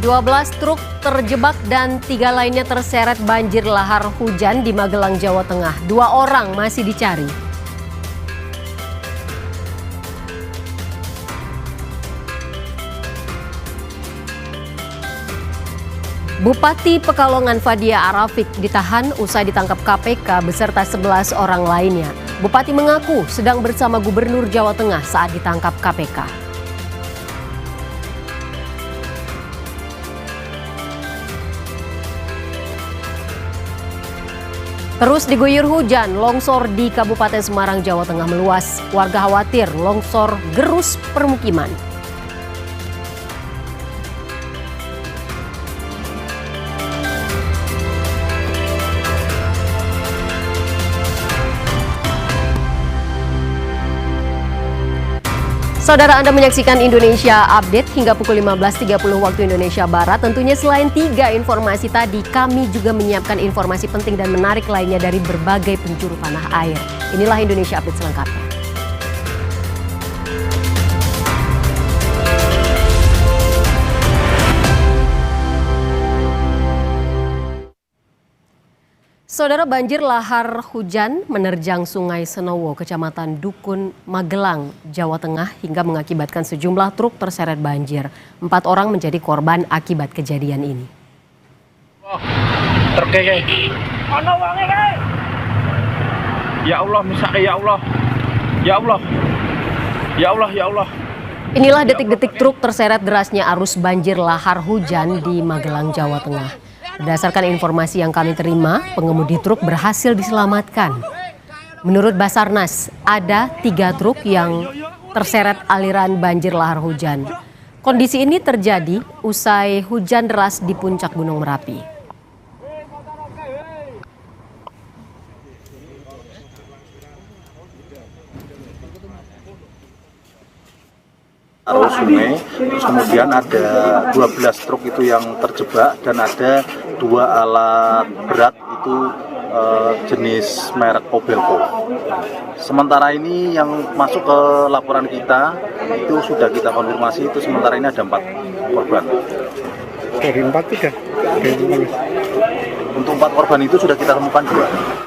12 truk terjebak dan 3 lainnya terseret banjir lahar hujan di Magelang, Jawa Tengah. 2 orang masih dicari. Bupati Pekalongan Fadia Arafik ditahan usai ditangkap KPK beserta 11 orang lainnya. Bupati mengaku sedang bersama Gubernur Jawa Tengah saat ditangkap KPK. Terus diguyur hujan, longsor di Kabupaten Semarang, Jawa Tengah meluas. Warga khawatir longsor gerus permukiman. Saudara, Anda menyaksikan Indonesia Update hingga pukul 15.30 waktu Indonesia Barat. Tentunya selain 3 informasi tadi, kami juga menyiapkan informasi penting dan menarik lainnya dari berbagai penjuru tanah air. Inilah Indonesia Update selengkapnya. Saudara, banjir lahar hujan menerjang Sungai Senowo, Kecamatan Dukun, Magelang, Jawa Tengah hingga mengakibatkan sejumlah truk terseret banjir. 4 orang menjadi korban akibat kejadian ini. Ya Allah, ya Allah, ya Allah, ya Allah, ya Allah. Inilah detik-detik truk terseret derasnya arus banjir lahar hujan di Magelang, Jawa Tengah. Berdasarkan informasi yang kami terima, pengemudi truk berhasil diselamatkan. Menurut Basarnas, ada 3 truk yang terseret aliran banjir lahar hujan. Kondisi ini terjadi usai hujan deras di puncak Gunung Merapi. Arus sungai, terus kemudian ada 12 truk itu yang terjebak dan ada 2 alat berat itu jenis merek Kobelco. Sementara ini yang masuk ke laporan kita itu sudah kita konfirmasi, itu sementara ini ada 4 korban. Dari 4 sudah? Untuk 4 korban itu sudah kita temukan 2.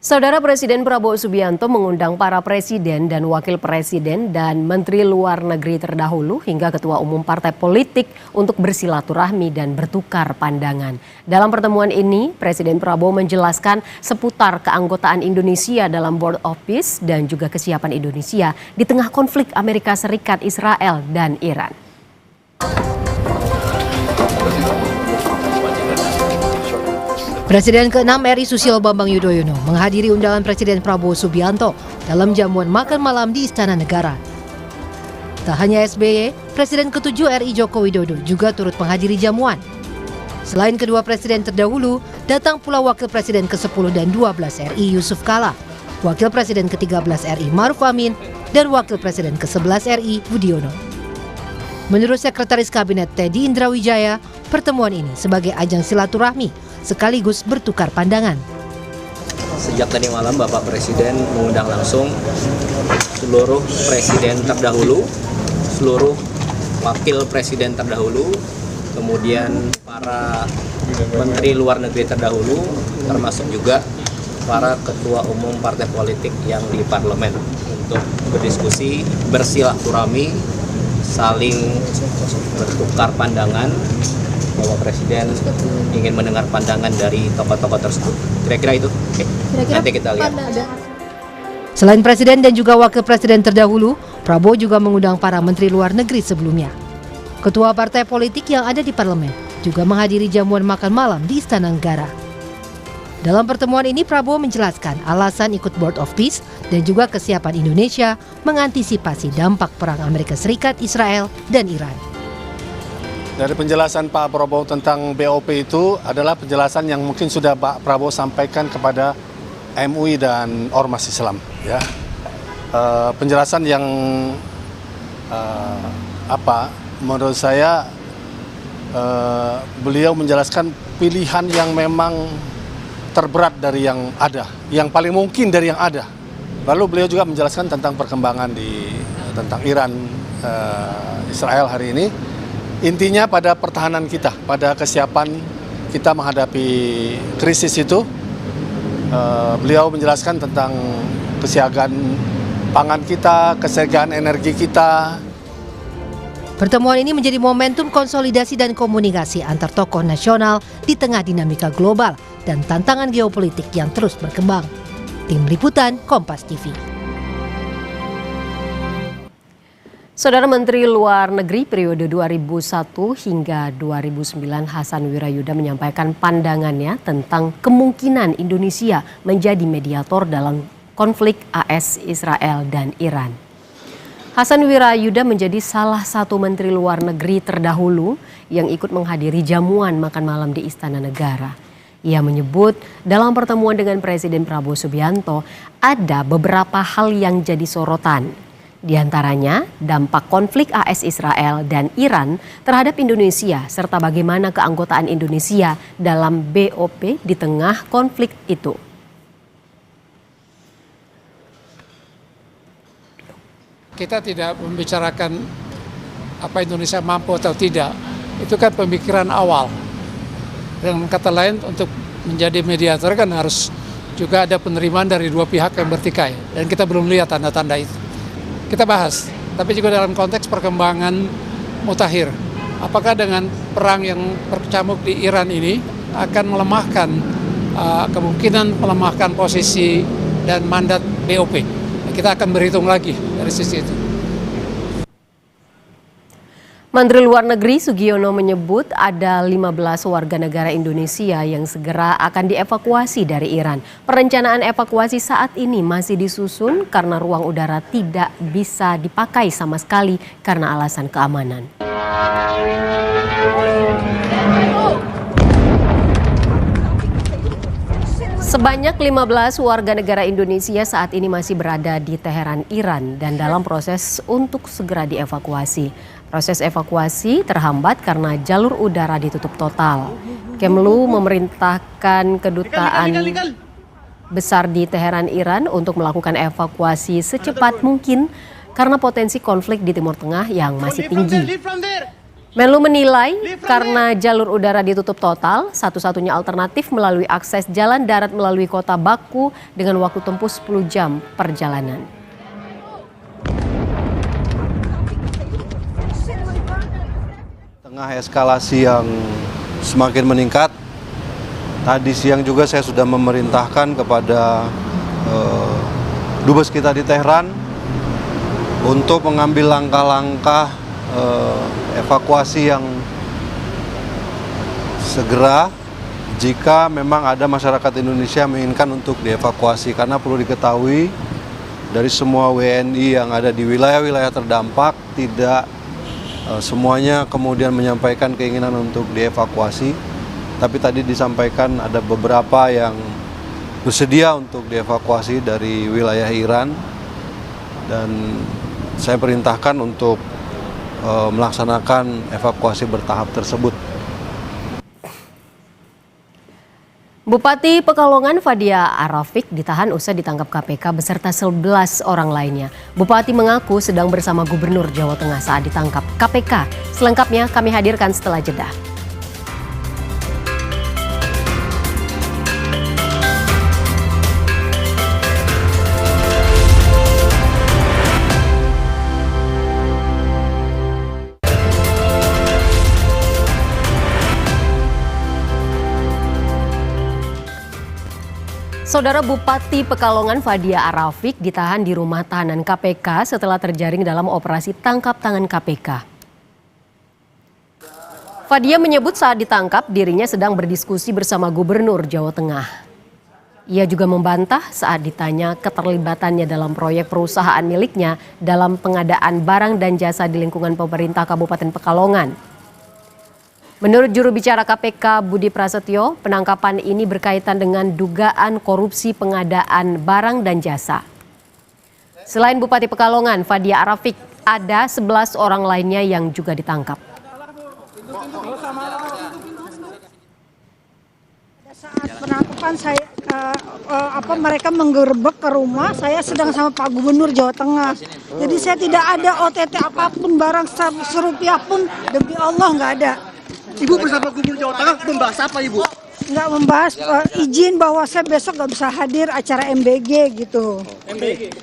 Saudara, Presiden Prabowo Subianto mengundang para presiden dan wakil presiden dan menteri luar negeri terdahulu hingga ketua umum partai politik untuk bersilaturahmi dan bertukar pandangan. Dalam pertemuan ini, Presiden Prabowo menjelaskan seputar keanggotaan Indonesia dalam Board of Peace dan juga kesiapan Indonesia di tengah konflik Amerika Serikat, Israel, dan Iran. Presiden ke-6 RI Susilo Bambang Yudhoyono menghadiri undangan Presiden Prabowo Subianto dalam jamuan makan malam di Istana Negara. Tak hanya SBY, Presiden ke-7 RI Joko Widodo juga turut menghadiri jamuan. Selain kedua presiden terdahulu, datang pula Wakil Presiden ke-10 dan 12 RI Yusuf Kala, Wakil Presiden ke-13 RI Maruf Amin, dan Wakil Presiden ke-11 RI Budiono. Menurut Sekretaris Kabinet Teddy Indrawijaya, pertemuan ini sebagai ajang silaturahmi sekaligus bertukar pandangan. Sejak tadi malam Bapak Presiden mengundang langsung seluruh presiden terdahulu, seluruh wakil presiden terdahulu, kemudian para menteri luar negeri terdahulu, termasuk juga para ketua umum partai politik yang di parlemen untuk berdiskusi, bersilaturahmi, saling bertukar pandangan. Bapak Presiden ingin mendengar pandangan dari tokoh-tokoh tersebut. Kira-kira itu. Oke. Nanti kita lihat. Selain Presiden dan juga Wakil Presiden terdahulu, Prabowo juga mengundang para menteri luar negeri sebelumnya. Ketua partai politik yang ada di parlemen juga menghadiri jamuan makan malam di Istana Negara. Dalam pertemuan ini, Prabowo menjelaskan alasan ikut Board of Peace dan juga kesiapan Indonesia mengantisipasi dampak perang Amerika Serikat, Israel, dan Iran. Dari penjelasan Pak Prabowo tentang BOP itu adalah penjelasan yang mungkin sudah Pak Prabowo sampaikan kepada MUI dan Ormas Islam. Ya, penjelasan yang menurut saya beliau menjelaskan pilihan yang memang terberat dari yang ada, yang paling mungkin dari yang ada. Lalu beliau juga menjelaskan tentang perkembangan tentang Iran, Israel hari ini. Intinya pada pertahanan kita, pada kesiapan kita menghadapi krisis itu. Beliau menjelaskan tentang kesiagaan pangan kita, kesiagaan energi kita. Pertemuan ini menjadi momentum konsolidasi dan komunikasi antar tokoh nasional di tengah dinamika global dan tantangan geopolitik yang terus berkembang. Tim Liputan Kompas TV. Saudara Menteri Luar Negeri periode 2001 hingga 2009 Hasan Wirayuda menyampaikan pandangannya tentang kemungkinan Indonesia menjadi mediator dalam konflik AS Israel dan Iran. Hasan Wirayuda menjadi salah satu Menteri Luar Negeri terdahulu yang ikut menghadiri jamuan makan malam di Istana Negara. Ia menyebut dalam pertemuan dengan Presiden Prabowo Subianto ada beberapa hal yang jadi sorotan. Di antaranya dampak konflik AS Israel dan Iran terhadap Indonesia serta bagaimana keanggotaan Indonesia dalam BOP di tengah konflik itu. Kita tidak membicarakan apa Indonesia mampu atau tidak. Itu kan pemikiran awal. Dengan kata lain, untuk menjadi mediator kan harus juga ada penerimaan dari dua pihak yang bertikai. Dan kita belum lihat tanda-tanda itu. Kita bahas, tapi juga dalam konteks perkembangan mutakhir. Apakah dengan perang yang berkecamuk di Iran ini akan melemahkan, kemungkinan melemahkan posisi dan mandat BOP? Kita akan berhitung lagi dari sisi itu. Menteri Luar Negeri Sugiono menyebut ada 15 warga negara Indonesia yang segera akan dievakuasi dari Iran. Perencanaan evakuasi saat ini masih disusun karena ruang udara tidak bisa dipakai sama sekali karena alasan keamanan. Sebanyak 15 warga negara Indonesia saat ini masih berada di Teheran, Iran dan dalam proses untuk segera dievakuasi. Proses evakuasi terhambat karena jalur udara ditutup total. Kemlu memerintahkan kedutaan besar di Teheran, Iran untuk melakukan evakuasi secepat mungkin karena potensi konflik di Timur Tengah yang masih tinggi. Menlu menilai karena jalur udara ditutup total, satu-satunya alternatif melalui akses jalan darat melalui kota Baku dengan waktu tempuh 10 jam perjalanan. Tengah eskalasi yang semakin meningkat, tadi siang juga saya sudah memerintahkan kepada dubes kita di Teheran untuk mengambil langkah-langkah evakuasi yang segera jika memang ada masyarakat Indonesia menginginkan untuk dievakuasi. Karena perlu diketahui dari semua WNI yang ada di wilayah-wilayah terdampak tidak semuanya kemudian menyampaikan keinginan untuk dievakuasi, tapi tadi disampaikan ada beberapa yang bersedia untuk dievakuasi dari wilayah Iran dan saya perintahkan untuk melaksanakan evakuasi bertahap tersebut. Bupati Pekalongan Fadia Arafik ditahan usai ditangkap KPK beserta 11 orang lainnya. Bupati mengaku sedang bersama Gubernur Jawa Tengah saat ditangkap KPK. Selengkapnya kami hadirkan setelah jeda. Saudara Bupati Pekalongan Fadia Arafik ditahan di rumah tahanan KPK setelah terjaring dalam operasi tangkap tangan KPK. Fadia menyebut saat ditangkap dirinya sedang berdiskusi bersama Gubernur Jawa Tengah. Ia juga membantah saat ditanya keterlibatannya dalam proyek perusahaan miliknya dalam pengadaan barang dan jasa di lingkungan pemerintah Kabupaten Pekalongan. Menurut juru bicara KPK Budi Prasetyo, penangkapan ini berkaitan dengan dugaan korupsi pengadaan barang dan jasa. Selain Bupati Pekalongan, Fadia Arafik, ada 11 orang lainnya yang juga ditangkap. Saat penangkapan mereka menggerebek ke rumah, saya sedang sama Pak Gubernur Jawa Tengah. Jadi saya tidak ada OTT apapun, barang serupiah pun, demi Allah nggak ada. Ibu bersama Gubernur Jawa Tengah membahas apa, Ibu? Nggak membahas izin bahwa saya besok nggak bisa hadir acara MBG gitu. MBG.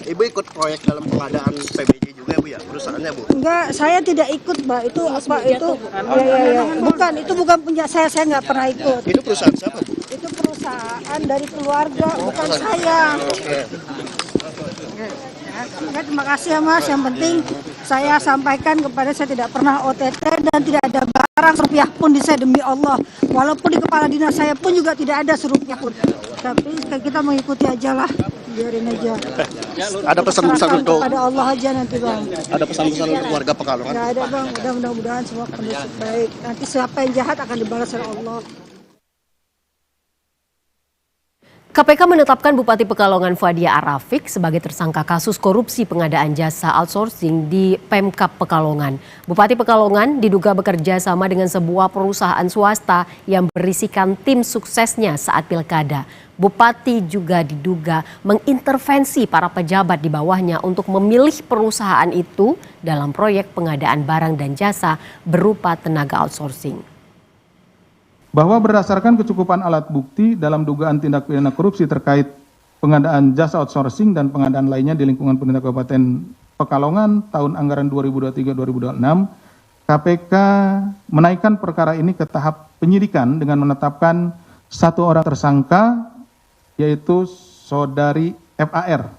Ibu ikut proyek dalam pengadaan PBJ juga, Bu, ya, perusahaannya, Bu? Enggak, saya tidak ikut, Mbak. Itu apa itu? Ya. Bukan, itu bukan punya saya nggak pernah ikut. Itu perusahaan siapa, Bu? Itu perusahaan dari keluarga, bukan saya. Oke. Ya, terima kasih ya Mas, yang penting saya sampaikan kepada saya tidak pernah OTT dan tidak ada barang serupiah pun di saya, demi Allah. Walaupun di kepala dinas saya pun juga tidak ada serupiah pun. Tapi kita mengikuti aja lah, biarin aja. Ada pesan-pesan untuk kepada Allah aja nanti Bang. Ada pesan-pesan untuk warga Pekalongan? Nggak ada Bang, mudah-mudahan semua kondusif baik. Nanti siapa yang jahat akan dibalas oleh Allah. KPK menetapkan Bupati Pekalongan Fadia Arafik sebagai tersangka kasus korupsi pengadaan jasa outsourcing di Pemkab Pekalongan. Bupati Pekalongan diduga bekerja sama dengan sebuah perusahaan swasta yang berisikan tim suksesnya saat pilkada. Bupati juga diduga mengintervensi para pejabat di bawahnya untuk memilih perusahaan itu dalam proyek pengadaan barang dan jasa berupa tenaga outsourcing. Bahwa berdasarkan kecukupan alat bukti dalam dugaan tindak pidana korupsi terkait pengadaan jasa outsourcing dan pengadaan lainnya di lingkungan pemerintah Kabupaten Pekalongan tahun anggaran 2023-2026, KPK menaikkan perkara ini ke tahap penyidikan dengan menetapkan satu orang tersangka, yaitu Saudari FAR,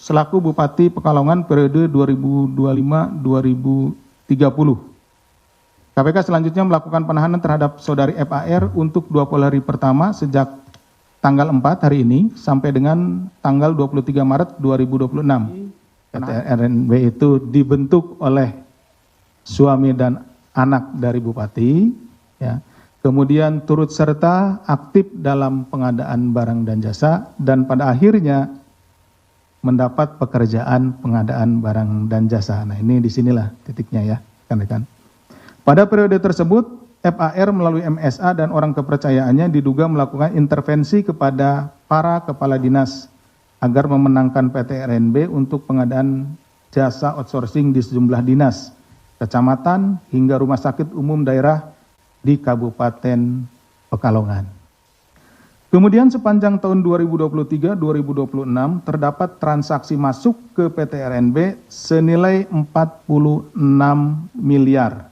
selaku Bupati Pekalongan periode 2025-2030. KPK selanjutnya melakukan penahanan terhadap Saudari FAR untuk 20 hari pertama sejak tanggal 4 hari ini sampai dengan tanggal 23 Maret 2026. RNB itu dibentuk oleh suami dan anak dari Bupati, ya. Kemudian turut serta aktif dalam pengadaan barang dan jasa dan pada akhirnya mendapat pekerjaan pengadaan barang dan jasa. Nah, ini disinilah titiknya ya, rekan-rekan. Pada periode tersebut, FAR melalui MSA dan orang kepercayaannya diduga melakukan intervensi kepada para kepala dinas agar memenangkan PT RNB untuk pengadaan jasa outsourcing di sejumlah dinas, kecamatan, hingga rumah sakit umum daerah di Kabupaten Pekalongan. Kemudian sepanjang tahun 2023-2026 terdapat transaksi masuk ke PT RNB senilai 46 miliar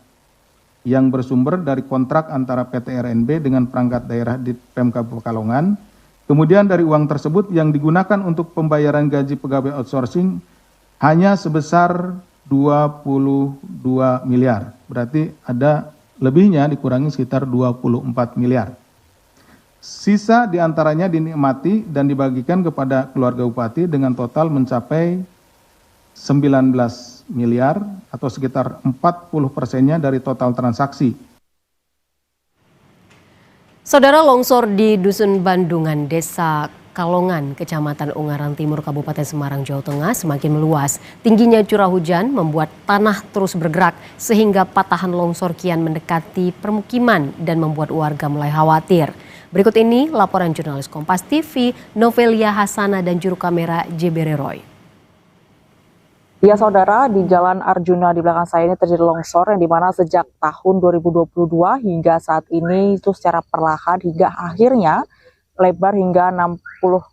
yang bersumber dari kontrak antara PT RNB dengan perangkat daerah di Pemkab Pekalongan. Kemudian dari uang tersebut yang digunakan untuk pembayaran gaji pegawai outsourcing hanya sebesar 22 miliar. Berarti ada lebihnya dikurangi sekitar 24 miliar. Sisa diantaranya dinikmati dan dibagikan kepada keluarga Bupati dengan total mencapai 19 miliar atau sekitar 40%-nya dari total transaksi. Saudara, longsor di Dusun Bandungan, Desa Kalongan, Kecamatan Ungaran Timur, Kabupaten Semarang, Jawa Tengah semakin meluas. Tingginya curah hujan membuat tanah terus bergerak sehingga patahan longsor kian mendekati permukiman dan membuat warga mulai khawatir. Berikut ini laporan jurnalis Kompas TV, Novelia Hasana dan juru kamera Jebere Roy. Ya saudara, di Jalan Arjuna di belakang saya ini terjadi longsor yang dimana sejak tahun 2022 hingga saat ini itu secara perlahan hingga akhirnya lebar hingga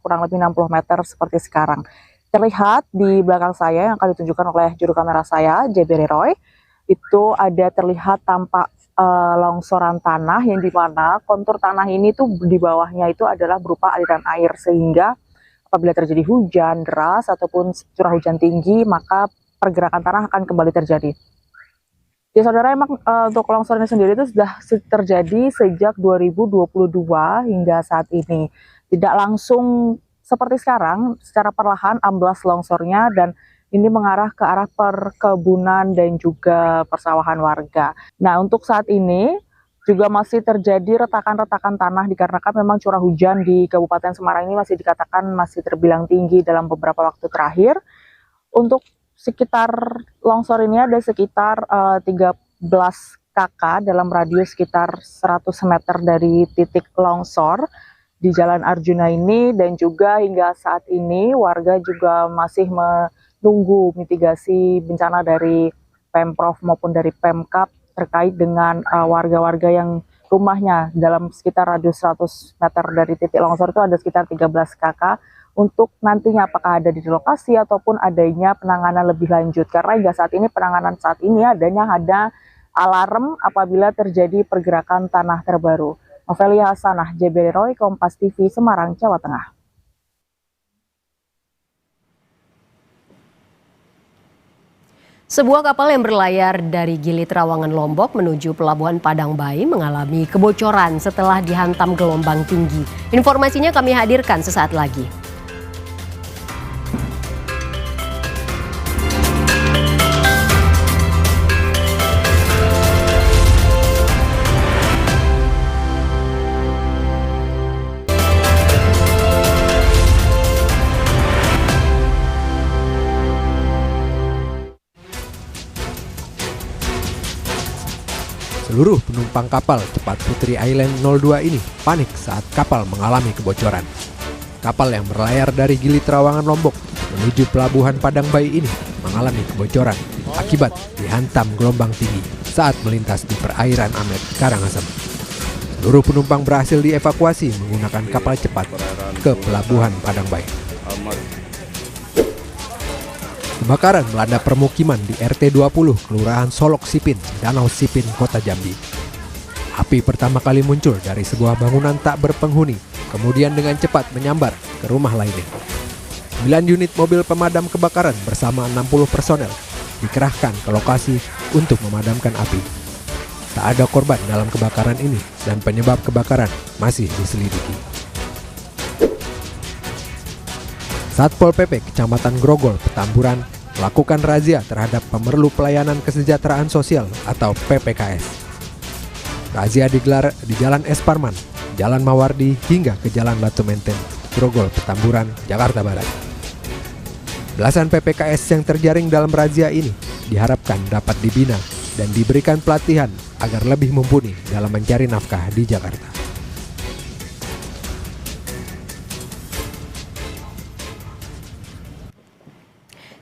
kurang lebih 60 meter seperti sekarang. Terlihat di belakang saya yang akan ditunjukkan oleh juru kamera saya, Jebere Roy, itu ada terlihat tampak longsoran tanah yang dimana kontur tanah ini tuh di bawahnya itu adalah berupa aliran air sehingga apabila terjadi hujan deras ataupun curah hujan tinggi, maka pergerakan tanah akan kembali terjadi. Ya saudara, emang untuk longsor ini sendiri itu sudah terjadi sejak 2022 hingga saat ini. Tidak langsung seperti sekarang, secara perlahan amblas longsornya dan ini mengarah ke arah perkebunan dan juga persawahan warga. Nah, untuk saat ini juga masih terjadi retakan-retakan tanah dikarenakan memang curah hujan di Kabupaten Semarang ini masih dikatakan masih terbilang tinggi dalam beberapa waktu terakhir. Untuk sekitar longsor ini ada sekitar 13 KK dalam radius sekitar 100 meter dari titik longsor di Jalan Arjuna ini, dan juga hingga saat ini warga juga masih menunggu mitigasi bencana dari Pemprov maupun dari Pemkab terkait dengan warga-warga yang rumahnya dalam sekitar radius 100 meter dari titik longsor itu ada sekitar 13 KK untuk nantinya apakah ada di lokasi ataupun adanya penanganan lebih lanjut. Karena hingga saat ini penanganan saat ini ada alarm apabila terjadi pergerakan tanah terbaru. Novelia Hasanah, JB Roy, Kompas TV, Semarang, Jawa Tengah. Sebuah kapal yang berlayar dari Gili Trawangan Lombok menuju Pelabuhan Padang Bayi mengalami kebocoran setelah dihantam gelombang tinggi. Informasinya kami hadirkan sesaat lagi. Seluruh penumpang kapal Cepat Putri Island 02 ini panik saat kapal mengalami kebocoran. Kapal yang berlayar dari Gili Trawangan Lombok menuju Pelabuhan Padang Bayi ini mengalami kebocoran akibat dihantam gelombang tinggi saat melintas di perairan Amet, Karangasem. Seluruh penumpang berhasil dievakuasi menggunakan kapal cepat ke Pelabuhan Padang Bayi. Kebakaran melanda permukiman di RT 20, Kelurahan Solok Sipin, Danau Sipin, Kota Jambi. Api pertama kali muncul dari sebuah bangunan tak berpenghuni, kemudian dengan cepat menyambar ke rumah lainnya. 9 unit mobil pemadam kebakaran bersama 60 personel dikerahkan ke lokasi untuk memadamkan api. Tak ada korban dalam kebakaran ini dan penyebab kebakaran masih diselidiki. Satpol PP Kecamatan Grogol, Petamburan melakukan razia terhadap pemerlu pelayanan kesejahteraan sosial atau PPKS. Razia digelar di Jalan Es Parman, Jalan Mawardi hingga ke Jalan Batu Menteng, Grogol, Petamburan, Jakarta Barat. Belasan PPKS yang terjaring dalam razia ini diharapkan dapat dibina dan diberikan pelatihan agar lebih mumpuni dalam mencari nafkah di Jakarta.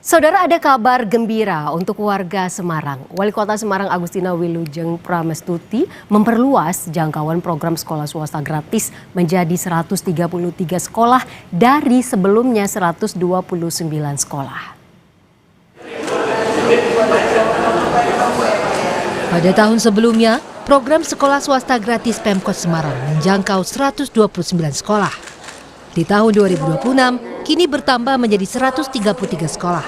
Saudara, ada kabar gembira untuk warga Semarang. Wali Kota Semarang Agustina Wilujeng Pramestuti memperluas jangkauan program sekolah swasta gratis menjadi 133 sekolah dari sebelumnya 129 sekolah. Pada tahun sebelumnya, program sekolah swasta gratis Pemkot Semarang menjangkau 129 sekolah. Di tahun 2026, kini bertambah menjadi 133 sekolah.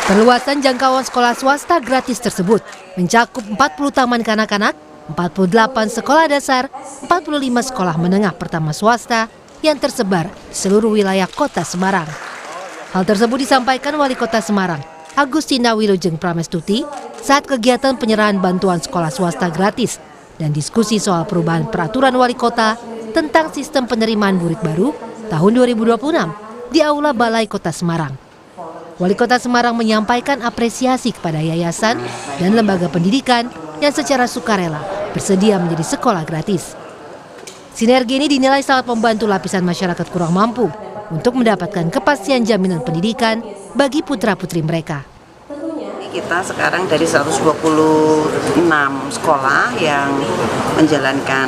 Perluasan jangkauan sekolah swasta gratis tersebut mencakup 40 taman kanak-kanak, 48 sekolah dasar, 45 sekolah menengah pertama swasta yang tersebar di seluruh wilayah Kota Semarang. Hal tersebut disampaikan Wali Kota Semarang, Agustina Wilujeng Pramestuti, saat kegiatan penyerahan bantuan sekolah swasta gratis dan diskusi soal perubahan peraturan Wali Kota tentang sistem penerimaan murid baru tahun 2026 di Aula Balai Kota Semarang. Wali Kota Semarang menyampaikan apresiasi kepada yayasan dan lembaga pendidikan yang secara sukarela bersedia menjadi sekolah gratis. Sinergi ini dinilai sangat membantu lapisan masyarakat kurang mampu untuk mendapatkan kepastian jaminan pendidikan bagi putra-putri mereka. Kita sekarang dari 126 sekolah yang menjalankan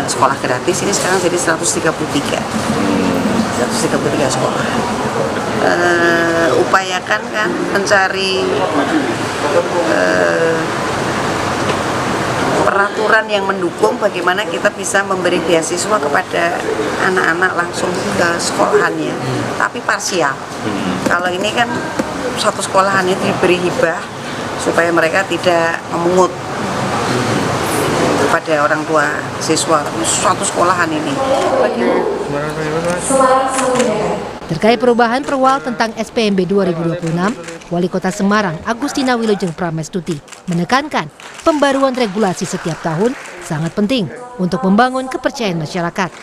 sekolah gratis, ini sekarang jadi 133 sekolah. Upayakan kan mencari peraturan yang mendukung bagaimana kita bisa memberi beasiswa kepada anak-anak langsung ke sekolahannya, tapi parsial. Kalau ini kan satu sekolahannya diberi hibah supaya mereka tidak memungut kepada orang tua siswa suatu sekolahan ini. Terkait perubahan perwal tentang SPMB 2026, Wali Kota Semarang Agustina Wilujeng Pramestuti menekankan pembaruan regulasi setiap tahun sangat penting untuk membangun kepercayaan masyarakat,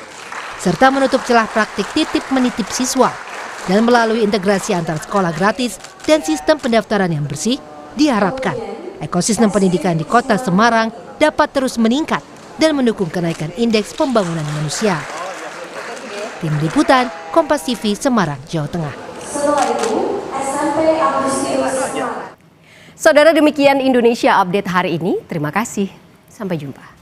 serta menutup celah praktik titip menitip siswa, dan melalui integrasi antar sekolah gratis dan sistem pendaftaran yang bersih, diharapkan ekosistem pendidikan di Kota Semarang dapat terus meningkat dan mendukung kenaikan indeks pembangunan manusia. Tim Liputan, Kompas TV, Semarang, Jawa Tengah. Saudara, demikian Indonesia Update hari ini. Terima kasih. Sampai jumpa.